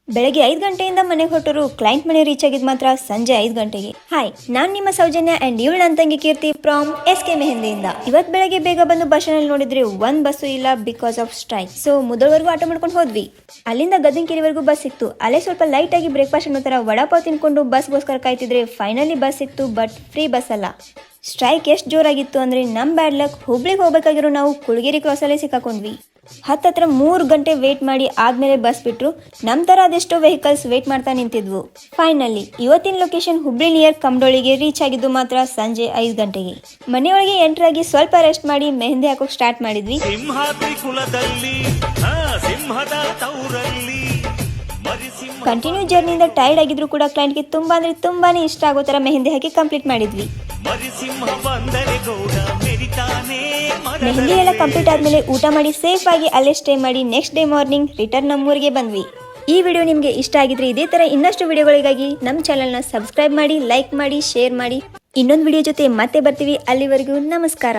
ಬೆಳಗ್ಗೆ 5 ಗಂಟೆಯಿಂದ ಮನೆಗೆ ಹೊರಟರು. ಕ್ಲೈಂಟ್ ಮನೆ ರೀಚ್ ಆಗಿದ್ ಮಾತ್ರ ಸಂಜೆ 5 ಗಂಟೆಗೆ. ಹಾಯ್, ನಾನ್ ನಿಮ್ಮ ಸೌಜನ್ಯ ಅಂಡ್ ಇವಳು ನನ್ನ ತಂಗಿ ಕೀರ್ತಿ ಫ್ರಾಮ್ SK ಮೆಹಂದಿಯಿಂದ. ಇವತ್ ಬೆಳಗ್ಗೆ ಬೇಗ ಬಂದು ಬಸ್ ಸ್ಟ್ಯಾಂಡ್ ನೋಡಿದ್ರೆ ಒಂದ್ ಬಸ್ಸು ಇಲ್ಲ ಬಿಕಾಸ್ ಆಫ್ ಸ್ಟ್ರೈಕ್. ಸೊ ಮುದಳ್ವರೆಗೂ ಆಟೋ ಮಾಡ್ಕೊಂಡು ಹೋದ್ವಿ. ಅಲ್ಲಿಂದ ಗದಗಿನಕೆರೆವರೆಗೂ ಬಸ್ ಸಿಕ್ತು. ಅಲ್ಲೇ ಸ್ವಲ್ಪ ಲೈಟ್ ಆಗಿ ಬ್ರೇಕ್ಫಾಸ್ಟ್ ಅನ್ನೋ ತರ ವಡಾಪಾವ್ ತಿನ್ಕೊಂಡು ಬಸ್ಗೋಸ್ಕರ ಕಾಯ್ತಿದ್ರೆ ಫೈನಲಿ ಬಸ್ ಸಿಕ್ತು. ಬಟ್ ಫ್ರೀ ಬಸ್ ಅಲ್ಲ. ಸ್ಟ್ರೈಕ್ ಎಷ್ಟು ಜೋರಾಗಿತ್ತು ಅಂದ್ರೆ ನಮ್ ಬ್ಯಾಡ್ ಲಕ್ ಹುಬ್ಳಿಗೆ ಹೋಗ್ಬೇಕಾಗಿರೋ ನಾವು ಕುಳಗೇರಿ ಕ್ರಾಸಲ್ಲೇ ಸಿಕ್ಕಾಕೊಂಡ್ವಿ. ಹತ್ತತ್ರ 3 ಗಂಟೆ ವೇಟ್ ಮಾಡಿ ಆದ್ಮೇಲೆ ಬಸ್ ಬಿಟ್ರು. ನಮ್ ತರ ಅದೆಷ್ಟೋ ವೆಹಿಕಲ್ಸ್ ವೇಟ್ ಮಾಡ್ತಾ ನಿಂತಿದ್ವು. ಫೈನಲಿ ಇವತ್ತಿನ ಲೊಕೇಶನ್ ಹುಬ್ಳಿ ನಿಯರ್ ಕಮಡೋಳಿಗೆ ರೀಚ್ ಆಗಿದ್ದು ಮಾತ್ರ ಸಂಜೆ 5 ಗಂಟೆಗೆ. ಮನೆಯೊಳಗೆ ಎಂಟರ್ ಆಗಿ ಸ್ವಲ್ಪ ರೆಸ್ಟ್ ಮಾಡಿ ಮೆಹಂದಿ ಹಾಕೋಕ್ ಸ್ಟಾರ್ಟ್ ಮಾಡಿದ್ವಿ. ಕಂಟಿನ್ಯೂ ಜರ್ನಿಯಿಂದ ಟೈರ್ಡ್ ಆಗಿದ್ರು ಕೂಡ ಕ್ಲೈಂಟ್ಗೆ ತುಂಬಾ ಅಂದ್ರೆ ತುಂಬಾನೇ ಇಷ್ಟ ಆಗೋ ತರ ಮೆಹಂದಿ ಹಾಕಿ ಕಂಪ್ಲೀಟ್ ಮಾಡಿದ್ವಿ. ಮೆಹಂದಿ ಎಲ್ಲ ಕಂಪ್ಲೀಟ್ ಆದ್ಮೇಲೆ ಊಟ ಮಾಡಿ ಸೇಫ್ ಆಗಿ ಅಲ್ಲೇ ಸ್ಟೇ ಮಾಡಿ ನೆಕ್ಸ್ಟ್ ಡೇ ಮಾರ್ನಿಂಗ್ ರಿಟರ್ನ್ ನಮ್ಮೂರಿಗೆ ಬಂದ್ವಿ. ಈ ವಿಡಿಯೋ ನಿಮಗೆ ಇಷ್ಟ ಆಗಿದ್ರೆ ಇದೇ ತರ ಇನ್ನಷ್ಟು ವಿಡಿಯೋಗಳಿಗಾಗಿ ನಮ್ಮ ಚಾನೆಲ್ನ ಸಬ್ಸ್ಕ್ರೈಬ್ ಮಾಡಿ, ಲೈಕ್ ಮಾಡಿ, ಶೇರ್ ಮಾಡಿ. ಇನ್ನೊಂದು ವಿಡಿಯೋ ಜೊತೆ ಮತ್ತೆ ಬರ್ತೀವಿ. ಅಲ್ಲಿವರೆಗೂ ನಮಸ್ಕಾರ.